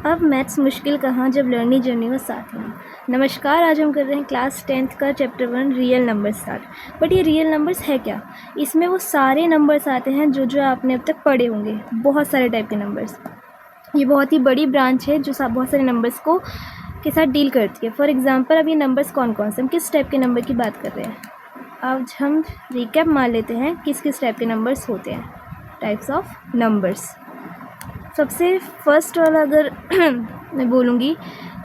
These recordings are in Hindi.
अब मैथ्स मुश्किल कहाँ जब लर्निंग जर्नी में साथ हैं। नमस्कार, आज हम कर रहे हैं क्लास 10th का chapter 1 real number start. But ये रियल नंबर्स है क्या? इसमें वो सारे नंबर्स आते हैं जो आपने अब तक पढ़े होंगे, बहुत सारे टाइप के नंबर्स। ये बहुत ही बड़ी ब्रांच है जो बहुत सारे नंबर्स को के साथ डील करती है। फॉर एग्जाम्पल, अब ये नंबर्स कौन कौन से, हम किस टाइप के नंबर की बात कर रहे हैं। आज हम रिकैप मान लेते हैं किस किस टाइप के नंबर्स होते हैं, टाइप्स ऑफ नंबर्स। सबसे फर्स्ट वाला अगर मैं बोलूँगी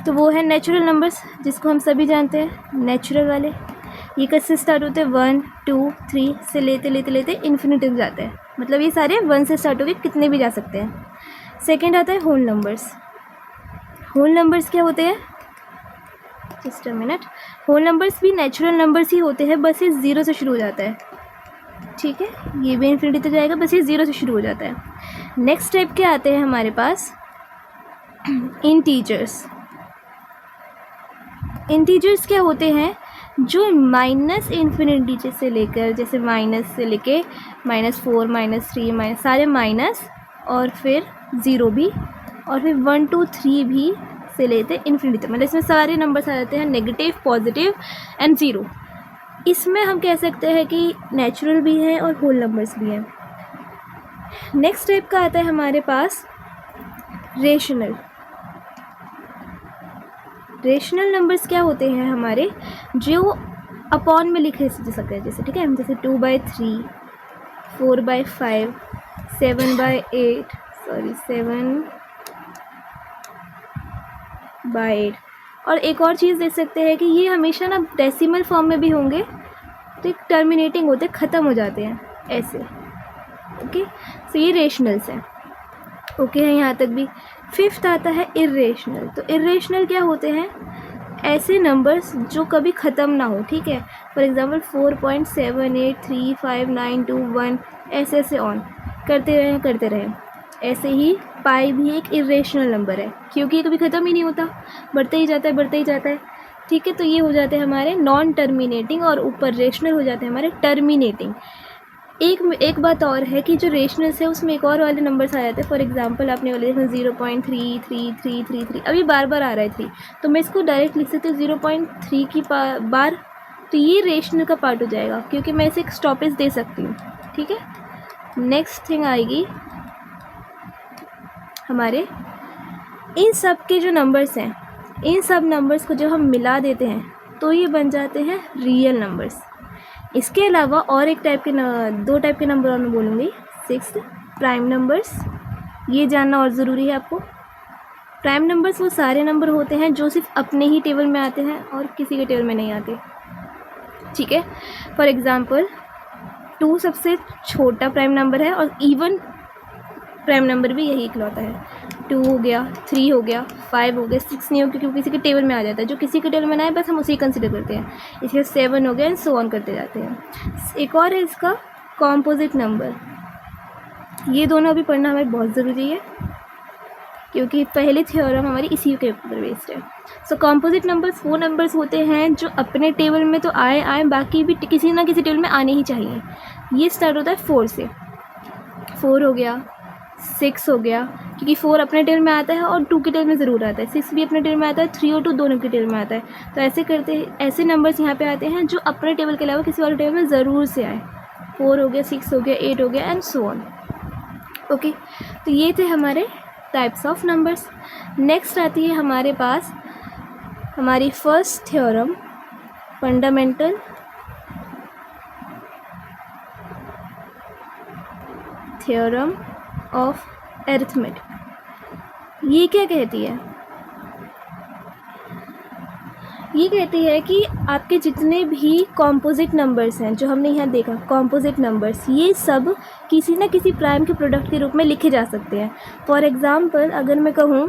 तो वो है नेचुरल नंबर्स, जिसको हम सभी जानते हैं नेचुरल वाले। ये कैसे स्टार्ट होते हैं, 1 2 3 से लेते लेते लेते इन्फिनिटी तक जाते हैं। मतलब ये सारे 1 से स्टार्ट होकर कितने भी जा सकते हैं। सेकंड आता है होल नंबर्स। होल नंबर्स क्या होते हैं, just a minute. Whole numbers भी नेचुरल नंबर्स ही होते हैं, बस ये 0 से शुरू हो जाता है। ठीक है, ये भी इन्फिनिटी तक जाएगा, बस ये 0 से शुरू हो जाता है। नेक्स्ट टाइप के आते हैं हमारे पास इंटीजर्स। इंटीजर्स क्या होते हैं, जो माइनस इन्फिनिटी से लेकर, जैसे माइनस से लेके -4 -3 सारे माइनस, और फिर 0 भी, और फिर 1 2 3 भी से लेते इन्फिनिटी तक। मतलब इसमें सारे नंबर्स आ जाते हैं, नेगेटिव, पॉजिटिव एंड 0। इसमें हम कह सकते हैं कि नेचुरल भी है और होल नंबर्स भी हैं। नेक्स्ट टाइप का आता है हमारे पास रेशनल। रेशनल नंबर्स क्या होते हैं हमारे, जो अपॉन में लिखे जा सकते हैं। जैसे ठीक है, जैसे 2/3, 4/5, 7/8, 7/8। और एक और चीज़ देख सकते हैं कि ये हमेशा ना डेसिमल फॉर्म में भी होंगे, तो एक टर्मिनेटिंग होते, ख़त्म हो जाते हैं ऐसे। ओके, सो ये रेशनल्स हैं। ओके है यहाँ तक भी। फिफ्थ आता है इर्रेशनल। तो इर्रेशनल क्या होते हैं, ऐसे नंबर्स जो कभी ख़त्म ना हो। ठीक है, फॉर एग्जांपल 4.7835921 ऐसे ऐसे ऑन करते रहें। ऐसे ही पाई भी एक इर्रेशनल नंबर है, क्योंकि ये कभी ख़त्म ही नहीं होता, बढ़ते ही जाता है। ठीक है, तो ये हो जाते हैं हमारे नॉन टर्मिनेटिंग, और ऊपर रेशनल हो जाते हैं हमारे टर्मिनेटिंग। एक बात और है कि जो रेशनल्स है उसमें एक और वाले नंबर्स आ जाते हैं। फॉर एग्जांपल आपने वाले देखा 0.3333, अभी बार बार आ रहा है 3, तो मैं इसको डायरेक्ट लिख सकती हूँ 0.3 की बार, तो ये रेशनल का पार्ट हो जाएगा, क्योंकि मैं इसे एक स्टॉपेज दे सकती हूँ। ठीक है, नेक्स्ट थिंग आएगी हमारे इन सब के जो नंबर्स हैं, इन सब नंबर्स को जब हम मिला देते हैं तो ये बन जाते हैं रियल नंबर्स। इसके अलावा और एक टाइप के दो टाइप के नंबर और मैं बोलूँगी। 6 प्राइम नंबर्स, ये जानना और ज़रूरी है आपको। प्राइम नंबर्स वो सारे नंबर होते हैं जो सिर्फ अपने ही टेबल में आते हैं और किसी के टेबल में नहीं आते। ठीक है, फॉर एग्ज़ाम्पल 2 सबसे छोटा प्राइम नंबर है, और इवन प्राइम नंबर भी यही इकलौता है। 2 हो गया, 3 हो गया, 5 हो गया, 6 नहीं हो, क्योंकि वो किसी के टेबल में आ जाता है। जो किसी के टेबल में ना आए बस हम उसी कंसिडर करते हैं। इसलिए 7 हो गया, एंड सो ऑन करते जाते हैं। एक और है इसका कॉम्पोजिट नंबर। ये दोनों अभी पढ़ना हमें बहुत ज़रूरी है, क्योंकि पहले थ्योरम हमारी इसी के ऊपर बेस्ड है। सो कॉम्पोजिट नंबर्स वो नंबर्स होते हैं जो अपने टेबल में तो आए, बाकी भी किसी ना किसी टेबल में आने ही चाहिए। ये स्टार्ट होता है 4 से। 4 हो गया, 6 हो गया, क्योंकि 4 अपने टेबल में आता है और 2 के टेबल में ज़रूर आता है। 6 भी अपने टेबल में आता है, 3 और 2 दोनों के टेबल में आता है। तो ऐसे नंबर्स यहाँ पे आते हैं जो अपने टेबल के अलावा किसी और टेबल में ज़रूर से आए। 4 हो गया, 6 हो गया, 8 हो गया, एंड सो ऑन। ओके, तो ये थे हमारे टाइप्स ऑफ नंबर्स। नेक्स्ट आती है हमारे पास हमारी first theorem, fundamental theorem of arithmetic. ये क्या कहती है, ये कहती है कि आपके जितने भी कॉम्पोजिट नंबर्स हैं, जो हमने यहाँ देखा कॉम्पोजिट नंबर्स, ये सब किसी न किसी प्राइम के प्रोडक्ट के रूप में लिखे जा सकते हैं। फॉर एग्जांपल अगर मैं कहूँ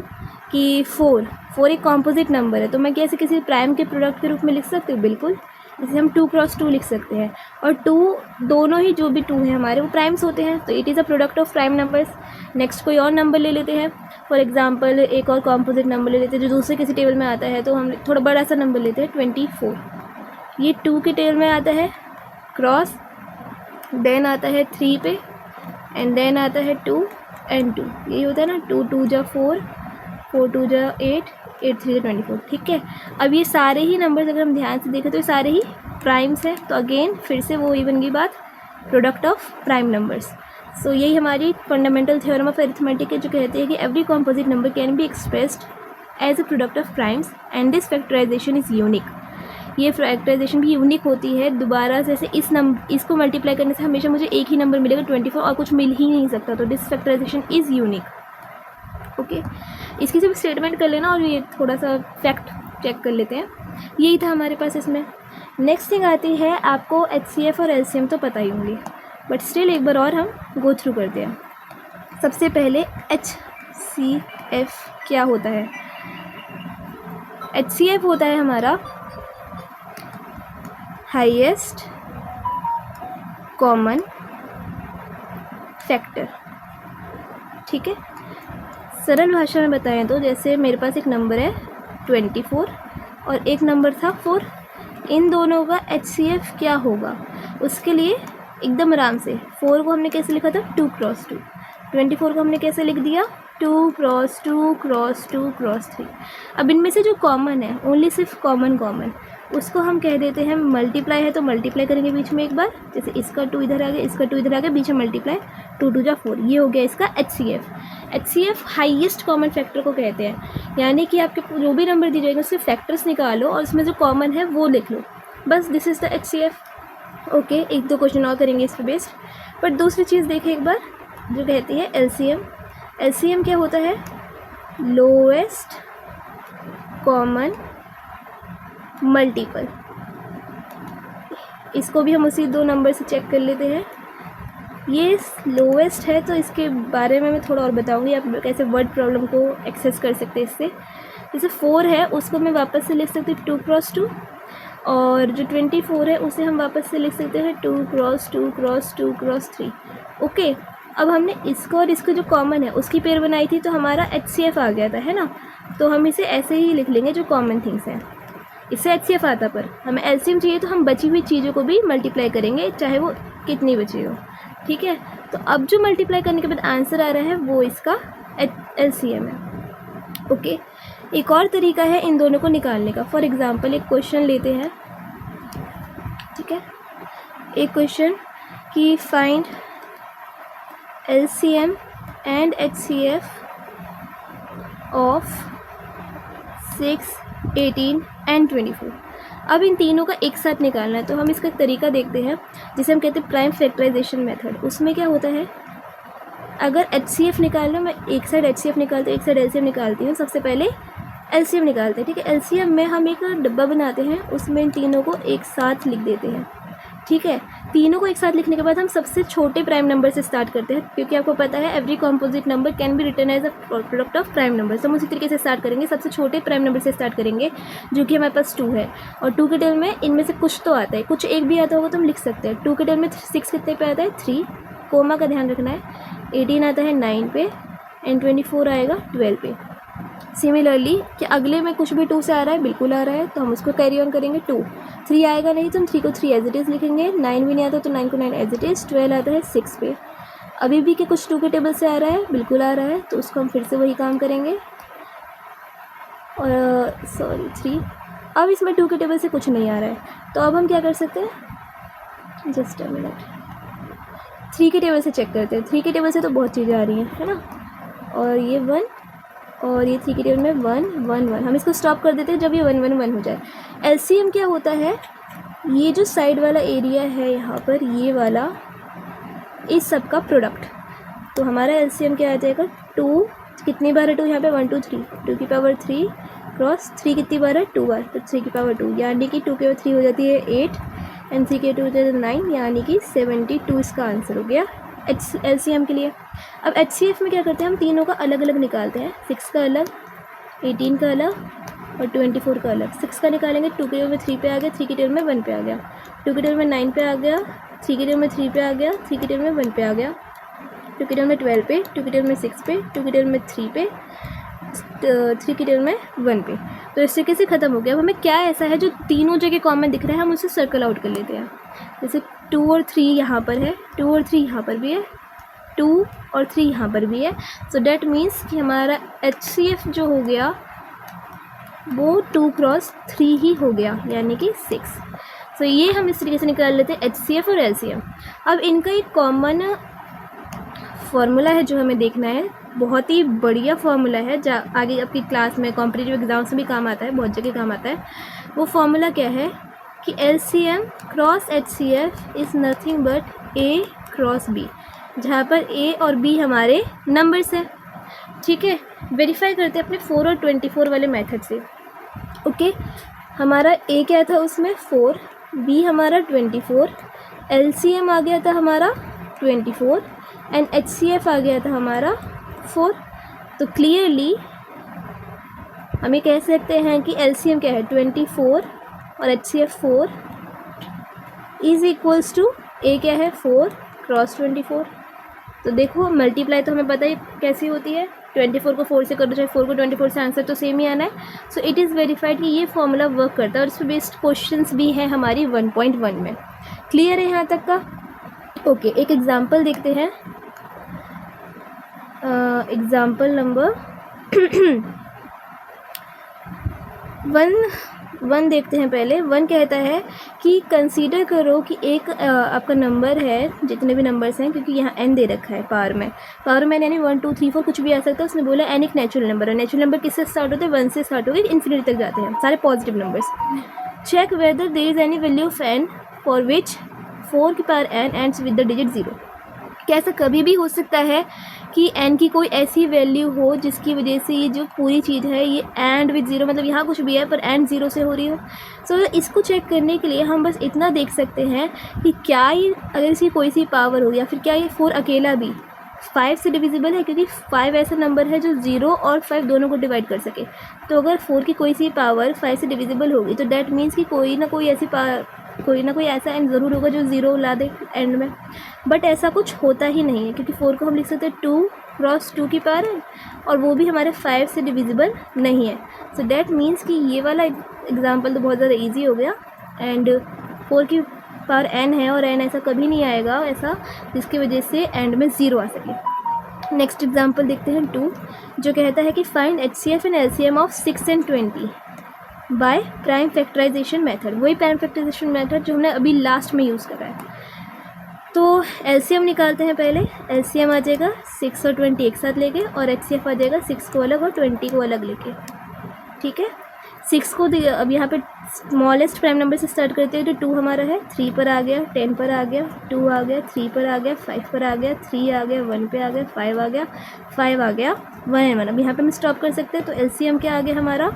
कि 4 एक कॉम्पोजिट नंबर है, तो मैं कैसे किसी प्राइम के प्रोडक्ट के रूप में लिख सकती हूँ, बिल्कुल। जैसे हम 2 × 2 लिख सकते हैं, और 2 दोनों ही जो भी 2 हैं हमारे वो प्राइम्स होते हैं, तो it is a product of prime numbers. Next कोई और नंबर ले लेते हैं, फॉर एग्जांपल एक और कॉम्पोजिट नंबर ले लेते हैं जो दूसरे किसी टेबल में आता है, तो हम थोड़ा बड़ा सा नंबर लेते हैं 24। ये 2 के टेबल में आता है, क्रॉस, देन आता है 3 पे, एंड देन आता है 2 and 2। यही होता है ना, 2 2 जा 4, 4 2 जा 8, 8 3 जा 24, ठीक है। अब ये सारे ही नंबर्स अगर हम ध्यान से देखें तो ये सारे ही प्राइम्स हैं, तो अगेन फिर से वो ही बन गई बात, प्रोडक्ट ऑफ प्राइम नंबर्स। सो यही हमारी फंडामेंटल थ्योरम ऑफ अरिथमेटिक है, जो कहते हैं कि every composite number can be expressed as a product of primes and this factorization is unique. ये फैक्टराइजेशन भी यूनिक होती है। दोबारा जैसे इसको मल्टीप्लाई करने से हमेशा मुझे एक ही नंबर मिलेगा 24 और कुछ मिल ही नहीं सकता, तो this factorization is unique. Okay, इसकी सिर्फ स्टेटमेंट कर लेना और ये थोड़ा सा फैक्ट चेक कर लेते हैं। यही था हमारे पास इसमें। नेक्स्ट थिंग आती है, आपको HCF और LCM तो पता ही होंगे, बट स्टिल एक बार और हम गो थ्रू करते हैं। सबसे पहले HCF क्या होता है? HCF होता है हमारा हाईएस्ट कॉमन फैक्टर, ठीक है। सरल भाषा में बताएं तो जैसे मेरे पास एक नंबर है 24 और एक नंबर था 4, इन दोनों का HCF क्या होगा? उसके लिए एकदम आराम से 4 को हमने कैसे लिखा था 2 क्रॉस 2, 24 को हमने कैसे लिख दिया 2 क्रॉस 2 क्रॉस 2 क्रॉस 3। अब इनमें से जो कॉमन है, ओनली सिर्फ कॉमन उसको हम कह देते हैं मल्टीप्लाई है, तो मल्टीप्लाई करेंगे बीच में एक बार, जैसे इसका 2 इधर आ गया, इसका 2 इधर आ गया, बीच में मल्टीप्लाई 2 2 जा 4, ये हो गया इसका HCF हाईएस्ट कॉमन फैक्टर को कहते हैं। यानी कि आपके जो भी नंबर दिए जाएंगे उससे फैक्टर्स निकालो और उसमें जो कॉमन है वो लिख लो, बस this is the HCF। Okay, एक दो क्वेश्चन और करेंगे इस पर बेस्ड। पर दूसरी चीज़ देखें एक बार, जो कहती है LCM क्या होता है? Lowest common multiple. इसको भी हम उसी 2 नंबर से चेक कर लेते हैं। ये लोएस्ट है तो इसके बारे में मैं थोड़ा और बताऊंगी, आप कैसे वर्ड प्रॉब्लम को एक्सेस कर सकते हैं इससे। जैसे 4 है उसको मैं वापस से लिख सकती हूँ 2 क्रॉस 2, और जो 24 है उसे हम वापस से लिख सकते हैं 2 क्रॉस 2 क्रॉस 2 क्रॉस 3। ओके, अब हमने इसको और इसको जो कॉमन है उसकी पेयर बनाई थी तो हमारा HCF आ गया था, है ना। तो हम इसे ऐसे ही लिख लेंगे जो कॉमन थिंग्स हैं, इससे HCF आता। पर हमें LCM चाहिए तो हम बची हुई चीज़ों को भी मल्टीप्लाई करेंगे, चाहे वो कितनी बची हो, ठीक है। तो अब जो मल्टीप्लाई करने के बाद आंसर आ रहा है वो इसका LCM है। ओके, एक और तरीका है इन दोनों को निकालने का। फॉर एग्ज़ाम्पल एक क्वेश्चन लेते हैं, ठीक है। एक क्वेश्चन कि find LCM and HCF of 6, 18 and 24। अब इन तीनों का एक साथ निकालना है, तो हम इसका तरीका देखते हैं जिसे हम कहते हैं प्राइम फैक्टराइजेशन मेथड। उसमें क्या होता है, अगर HCF निकालना, मैं एक साइड HCF निकालती हूँ, एक साइड LCM निकालती हूँ। सबसे पहले LCM निकालते हैं, ठीक है। LCM में हम एक डब्बा बनाते हैं, उसमें इन तीनों को एक साथ लिख देते हैं, ठीक है। तीनों को एक साथ लिखने के बाद हम सबसे छोटे प्राइम नंबर से स्टार्ट करते हैं, क्योंकि आपको पता है every composite number can be written as a product of prime number. तो हम उसी तरीके से स्टार्ट करेंगे, सबसे छोटे प्राइम नंबर से स्टार्ट करेंगे, जो कि हमारे पास 2 है। और 2 के टेबल में इनमें से कुछ तो आता है, कुछ एक भी आता होगा तो हम लिख सकते हैं। 2 के टेबल में 6 कितने पे आता है 3, कोमा का ध्यान रखना है। 18 आता है 9 पे एंड 24 आएगा 12 पे। सिमिलरली कि अगले में कुछ भी 2 से आ रहा है, बिल्कुल आ रहा है, तो हम उसको कैरी ऑन करेंगे 2। 3 आएगा नहीं तो हम 3 को 3 एज इट इज़ लिखेंगे। 9 भी नहीं आता तो 9 को 9 एज इट इज़। 12 आता है 6 पे। अभी भी कि कुछ 2 के टेबल से आ रहा है, बिल्कुल आ रहा है, तो उसको हम फिर से वही काम करेंगे। और 3, अब इसमें 2 के टेबल से कुछ नहीं आ रहा है, तो अब हम क्या कर सकते हैं, जस्ट अ मिनट, 3 के टेबल से चेक करते हैं। 3 के टेबल से तो बहुत चीज़ें आ रही हैं, है ना। और ये 1 और ये 3 के टेबल में 1 1 1, हम इसको स्टॉप कर देते हैं जब ये 1 1 1 हो जाए। LCM क्या होता है, ये जो साइड वाला एरिया है यहाँ पर, ये वाला, इस सब का प्रोडक्ट। तो हमारा LCM क्या आ जाएगा 2, कितनी बार है 2 यहाँ पे 1 2 3, 2 की पावर 3 क्रॉस 3 कितनी बार है 2 बार, तो 3 की पावर 2, यानी कि 2 की पावर 3 हो जाती है 8 एंड 3 की 2 हो जाती है 9, यानी कि 72 इसका आंसर हो गया LCM के लिए। अब HCF में क्या करते हैं, हम तीनों का अलग अलग निकालते हैं। 6 का अलग, 18 का अलग और 24 का अलग। 6 का निकालेंगे, 2 के टेबल में 3 पे आ गया, 3 के टेबल में 1 पे आ गया, 2 के टेबल में 9 पे आ गया, 3 के टेबल में 3 पे आ गया, 3 के टेबल में 1 पे आ गया, 2 के टेबल में 12 पे, 2 के टेबल में 6 पे, 2 के टेबल में 3 पे, 3 के टेबल में 1 पे। तो इस तरीके से ख़त्म हो गया। अब हमें क्या ऐसा है जो तीनों जगह कॉमन दिख रहा है, हम उसे सर्कल आउट कर लेते हैं। जैसे 2 और 3 यहाँ पर है, 2 और 3 यहाँ पर भी है, 2 और 3 यहाँ पर भी है। सो डैट मीन्स कि हमारा HCF जो हो गया वो 2 क्रॉस 3 ही हो गया, यानी कि 6। सो ये हम इस तरीके से निकाल लेते हैं HCF और LCM। अब इनका एक कॉमन फार्मूला है जो हमें देखना है, बहुत ही बढ़िया फार्मूला है, आगे आपकी क्लास में कॉम्पिटिटिव एग्जाम्स में भी काम आता है, बहुत जगह काम आता है। वो फार्मूला क्या है कि LCM cross HCF is nothing but A cross B, जहाँ पर A और B हमारे नंबर्स हैं। ठीक है, वेरीफाई करते हैं अपने 4 और 24 वाले मेथड से। ओके, हमारा A क्या था उसमें 4, B हमारा 24, LCM आ गया था हमारा 24 एंड HCF आ गया था हमारा 4। तो क्लियरली हम ये कह सकते हैं कि LCM क्या है 24 और HCF 4 is equals to A क्या है 4 क्रॉस 24। तो देखो मल्टीप्लाई तो हमें पता ही कैसी होती है, 24 को 4 से करो चाहे 4 को 24 से, आंसर तो सेम ही आना है। सो इट इज़ वेरीफाइड कि ये फॉर्मूला वर्क करता है और इस पर बेस्ड क्वेश्चंस भी हैं हमारी 1.1 में। क्लियर है यहाँ तक का? ओके, एक एग्जांपल देखते हैं। एग्जांपल नंबर 1 देखते हैं। पहले 1 कहता है कि कंसीडर करो कि एक आपका नंबर है, जितने भी नंबर्स हैं, क्योंकि यहाँ n दे रखा है पावर में यानी 1 2 3 4 कुछ भी आ सकता है। उसने बोला n एक नेचुरल नंबर है। नेचुरल नंबर किससे स्टार्ट होते हैं? 1 से स्टार्ट होकर इन्फिनिटी तक जाते हैं, सारे positive numbers. Check whether there is any value of n for which 4 की power n ends with the digit 0। क्या ऐसा कभी भी हो सकता है कि n की कोई ऐसी वैल्यू हो जिसकी वजह से ये जो पूरी चीज़ है ये एंड विद 0, मतलब यहाँ कुछ भी है पर एंड 0 से हो रही हो? सो इसको चेक करने के लिए हम बस इतना देख सकते हैं कि क्या ये अगर इसकी कोई सी पावर हो, या फिर क्या ये 4 अकेला भी 5 से डिविजिबल है, क्योंकि 5 ऐसा नंबर है जो 0 और 5 दोनों को डिवाइड कर सके। तो अगर 4 की कोई सी पावर 5 से डिविजिबल होगी तो डैट मीन्स कि कोई ना कोई ऐसा एंड ज़रूर होगा जो 0 ला दे एंड में। बट ऐसा कुछ होता ही नहीं है, क्योंकि 4 को हम लिख सकते हैं 2 क्रॉस 2 की पावर n, और वो भी हमारे 5 से डिविजिबल नहीं है। सो डैट मीन्स कि ये वाला एग्जांपल तो बहुत ज़्यादा इजी हो गया, एंड 4 की पावर n है और n ऐसा कभी नहीं आएगा ऐसा जिसकी वजह से एंड में 0 आ सके। नेक्स्ट एग्जांपल देखते हैं 2, जो कहता है कि find HCF and LCM of 6 and 20 by prime factorization method. वही प्राइम फैक्टराइजेशन मेथड जो हमने अभी लास्ट में यूज़ करा है। तो LCM निकालते हैं पहले। LCM आ जाएगा 6 और 20 एक साथ लेके, और HCF आ जाएगा 6 को अलग और 20 को अलग लेके। ठीक है, 6 को अब यहाँ पे स्मॉलेस्ट प्राइम नंबर से स्टार्ट करते हैं, तो 2 हमारा है, 3 पर आ गया, 10 पर आ गया, 2 आ गया, 3 पर आ गया, 5 पर आ गया, 3 आ गया, 1 पे आ गया, 5 आ गया, 5 आ गया, 1 अब यहाँ पे हम स्टॉप कर सकते हैं। तो LCM क्या आ गया हमारा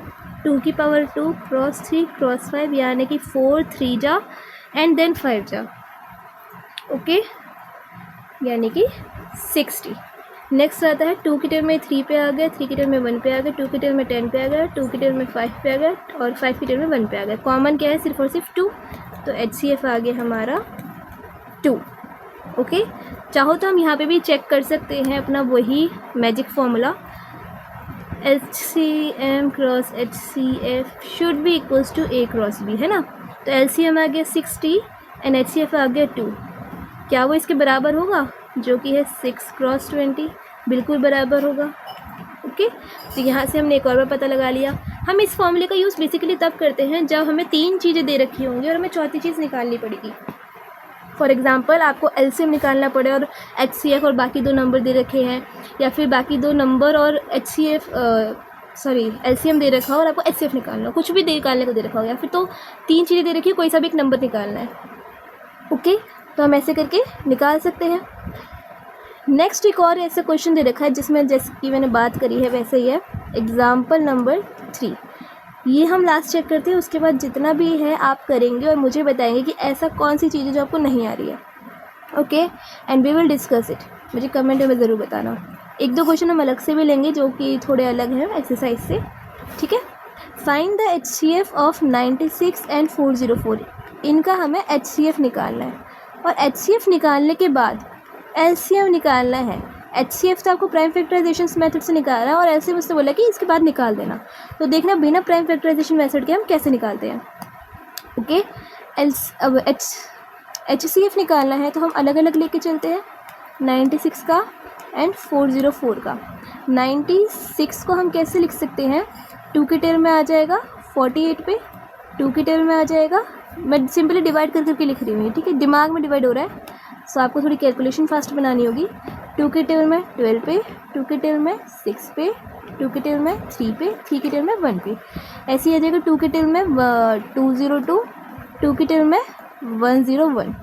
2 की पावर 2 क्रॉस 3 क्रॉस 5, यानी कि 4 3 जा एंड देन 5 जा। ओके, यानी कि 60। नेक्स्ट आता है 2 की टर्म में 3 पे आ गया, 3 की टर्म में 1 पे आ गया, 2 की टर्म में 10 पे आ गया, 2 की टर्म में 5 पे आ गया, और 5 की टर्म में 1 पे आ गया। कॉमन क्या है? सिर्फ और सिर्फ 2। तो HCF आ गया हमारा 2। ओके, चाहो तो हम यहाँ पे भी चेक कर सकते हैं अपना वही magic formula, LCM cross HCF should be equals to A cross B, है ना। तो LCM आ गया 60 एंड HCF आ गया 2। क्या वो इसके बराबर होगा, जो कि है 6 क्रॉस 20? बिल्कुल बराबर होगा। ओके, तो यहाँ से हमने एक और बार पता लगा लिया। हम इस फॉर्मूले का यूज़ बेसिकली तब करते हैं जब हमें 3 चीज़ें दे रखी होंगी और हमें चौथी चीज़ निकालनी पड़ेगी। फॉर एग्जांपल आपको LCM निकालना पड़े और HCF और बाकी 2 नंबर दे रखे हैं, या फिर बाकी 2 नंबर और LCM दे रखा हो और आपको HCF निकालना हो, कुछ भी निकालने को दे रखा हो, या फिर तो 3 चीज़ें दे रखी है, कोई सा भी एक नंबर निकालना है। ओके, तो हम ऐसे करके निकाल सकते हैं। नेक्स्ट एक और ऐसा क्वेश्चन दे रखा है जिसमें जैसे कि मैंने बात करी है वैसे ही है। एग्जाम्पल नंबर 3, ये हम लास्ट चेक करते हैं, उसके बाद जितना भी है आप करेंगे और मुझे बताएंगे कि ऐसा कौन सी चीज़ है जो आपको नहीं आ रही है। Okay, and we will discuss it. मुझे कमेंट में ज़रूर बताना। 1-2 क्वेश्चन हम अलग से भी लेंगे जो कि थोड़े अलग हैं एक्सरसाइज से। ठीक है, find the HCF of 96 and 404। इनका हमें HCF निकालना है, और HCF निकालने के बाद LCM निकालना है। HCF तो आपको प्राइम फैक्टराइजेशन मेथड से निकालना है, और LCM उसने बोला कि इसके बाद निकाल देना। तो देखना बिना प्राइम फैक्टराइजेशन मेथड के हम कैसे निकालते हैं। ओके, अब HCF निकालना है तो हम अलग अलग लेके चलते हैं। 96 का एंड 404 का। 96 को हम कैसे लिख सकते हैं, 2 की टेल में आ जाएगा 48 पे, 2 की टेल में आ जाएगा, मैं सिंपली डिवाइड कर करके लिख रही हूँ, ठीक है, दिमाग में डिवाइड हो रहा है, सो आपको थोड़ी कैलकुलेशन फास्ट बनानी होगी। 2 की टेल में 12 पे, 2 की टेल में 6 पे, 2 की टेल में 3 पे, 3 की टेल में 1 पे, ऐसे ही आ जाएगा 2 की टेल में 202, 2 की टेल में 101।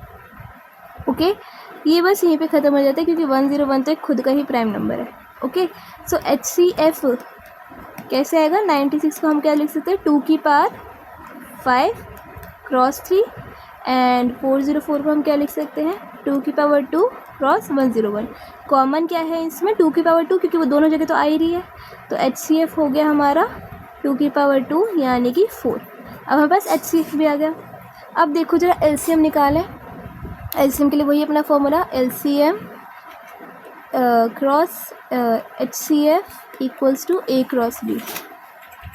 ओके, ये बस यहीं पे ख़त्म हो जाता है क्योंकि 101 तो एक खुद का ही प्राइम नंबर है। ओके, सो HCF कैसे आएगा, 96 को हम क्या लिख सकते हैं, 2 की पावर 5 क्रॉस 3 एंड 404 को हम क्या लिख सकते हैं, 2 की पावर 2 क्रॉस 101। कॉमन क्या है इसमें, 2 की पावर 2, क्योंकि वो दोनों जगह तो आ ही रही है, तो HCF हो गया हमारा 2 की पावर 2 यानी कि 4। अब हमारे पास HCF भी आ गया। अब देखो जरा LCM निकालें। LCM के लिए वही अपना formula, LCM cross HCF equals to A cross B।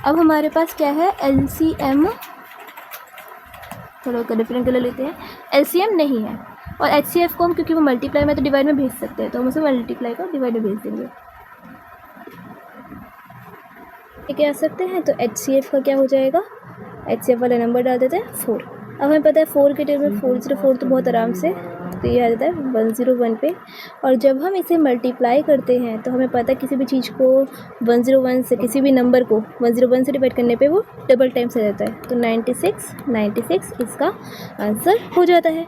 अब हमारे पास क्या है, LCM, थोड़ा डिफरेंट कलर लेते हैं, LCM नहीं है, और HCF को हम क्योंकि वो मल्टीप्लाई में तो डिवाइड में भेज सकते हैं, तो हम उसे मल्टीप्लाई को डिवाइड में भेज देंगे। क्या आ सकते हैं, तो HCF का क्या हो जाएगा, HCF वाला नंबर डाल देते हैं 4। अब हमें पता है 4 के टेबल में 404 तो बहुत आराम से, तो ये आ जाता है 101 पे। और जब हम इसे मल्टीप्लाई करते हैं तो हमें पता है किसी भी चीज़ को 101 से, किसी भी नंबर को 101 से डिवाइड करने पे वो डबल टाइम्स आ जाता है, तो 96 इसका आंसर हो जाता है।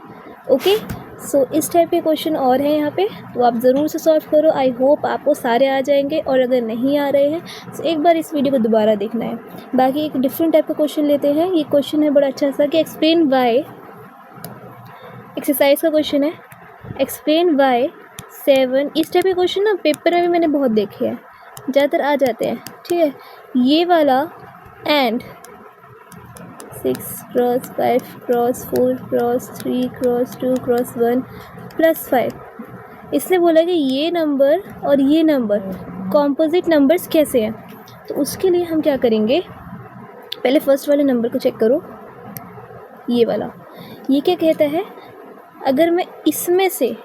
ओके, सो इस टाइप के क्वेश्चन और हैं यहाँ पे, तो आप ज़रूर से सॉल्व करो। आई होप आपको सारे आ जाएंगे, और अगर नहीं आ रहे हैं तो एक बार इस वीडियो को दोबारा देखना है। बाकी एक डिफरेंट टाइप का क्वेश्चन लेते हैं। ये क्वेश्चन है बड़ा अच्छा सा कि एक्सप्लेन वाई, एक्सरसाइज का क्वेश्चन है, एक्सप्लेन वाई 7। इस टाइप के क्वेश्चन ना पेपर में भी मैंने बहुत देखे हैं, ज़्यादातर आ जाते हैं, ठीक है। ये वाला and 6 cross 5 cross 4 cross 3 cross 2 cross 1 plus 5, इसने बोला कि ये नंबर और ये नंबर कॉम्पोजिट नंबर्स कैसे हैं। तो उसके लिए हम क्या करेंगे, पहले फर्स्ट वाले नंबर को चेक करो, ये वाला, ये क्या कहता है, अगर मैं इसमें से,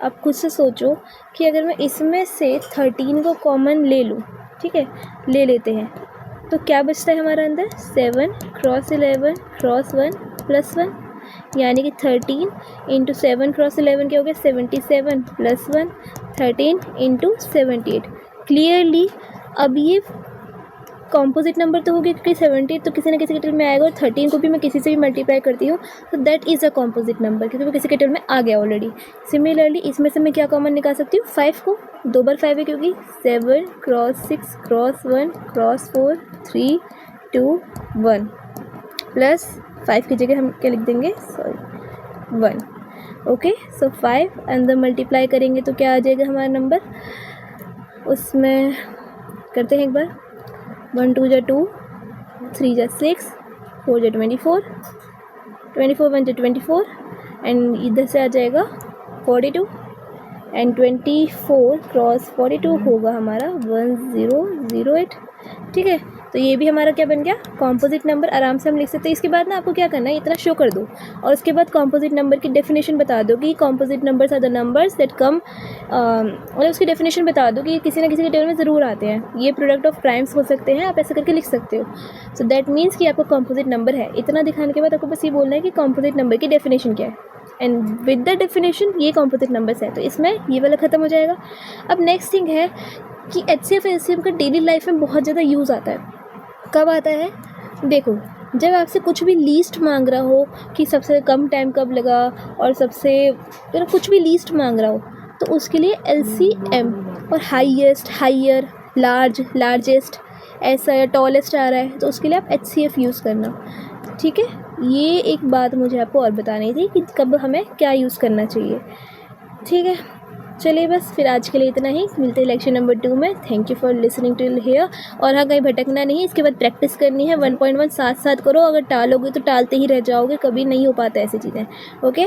आप खुद से सोचो कि अगर मैं इसमें से 13 को कॉमन ले लूँ, ठीक है, ले लेते हैं, तो क्या बचता है हमारे अंदर, 7 क्रॉस 11 क्रॉस 1 प्लस 1, यानी कि 13 इंटू 7 क्रॉस 11 क्या हो गया, 77 प्लस 1, 13 इंटू 78। क्लियरली अब ये कॉम्पोजिट नंबर तो हो गया, क्योंकि 78 तो किसी न किसी के टेबल में आएगा, और 13 को भी मैं किसी से भी मल्टीप्लाई करती हूँ तो that is a composite number, क्योंकि वो किसी के टेबल में आ गया ऑलरेडी। सिमिलरली इसमें से मैं क्या कॉमन निकाल सकती हूँ, 5 को, 2 बार 5 है, क्योंकि 7 क्रॉस 6 क्रॉस 1 क्रॉस 4 3 2 1 प्लस 5 की जगह हम क्या लिख देंगे, सॉरी 1। ओके, सो 5 अंदर मल्टीप्लाई करेंगे तो क्या आ जाएगा हमारा नंबर, उसमें करते हैं एक बार, 1 2 जा 2, 3 जा 6, 4 जा 24, 24 1 जा 24, एंड इधर से आ जाएगा 42, एंड 24 क्रॉस 42 होगा हमारा 1008, ठीक है। तो ये भी हमारा क्या बन गया, कॉम्पोजिट नंबर, आराम से हम लिख सकते हैं। इसके बाद ना आपको क्या करना है, इतना शो कर दो, और उसके बाद कॉम्पोजिट नंबर की डेफिनेशन बता दो कि composite numbers are the numbers that come, और उसकी डेफिनेशन बता दो कि किसी ना किसी के टेबल में ज़रूर आते हैं, ये प्रोडक्ट ऑफ प्राइम्स हो सकते हैं, आप ऐसे करके लिख सकते हो। सो दैट मीन्स कि आपको कॉम्पोजिट नंबर है। इतना दिखाने के बाद आपको बस ये बोलना है कि कॉम्पोजिट नंबर की डेफिनेशन क्या है, एंड विद द डेफिनेशन ये कॉम्पोजिट नंबर्स है, तो इसमें ये वाला ख़त्म हो जाएगा। अब नेक्स्ट थिंग है कि HCF LCM का डेली लाइफ में बहुत ज़्यादा यूज़ आता है। कब आता है, देखो, जब आपसे कुछ भी लीस्ट मांग रहा हो कि सबसे कम टाइम कब लगा, और सबसे कुछ भी लीस्ट मांग रहा हो, तो उसके लिए LCM, और हाईएस्ट, हायर, लार्ज, लार्जेस्ट, ऐसा या टॉलेस्ट आ रहा है, तो उसके लिए आप HCF यूज़ करना, ठीक है। ये एक बात मुझे आपको और बतानी थी कि कब हमें क्या यूज़ करना चाहिए, ठीक है। चलिए बस फिर आज के लिए इतना ही, मिलते हैं लेक्चर नंबर 2 में। Thank you for listening till here. और हाँ, कहीं भटकना नहीं, इसके बाद प्रैक्टिस करनी है, 1.1 साथ साथ करो, अगर टालोगे तो टालते ही रह जाओगे, कभी नहीं हो पाता ऐसी चीज़ें। ओके।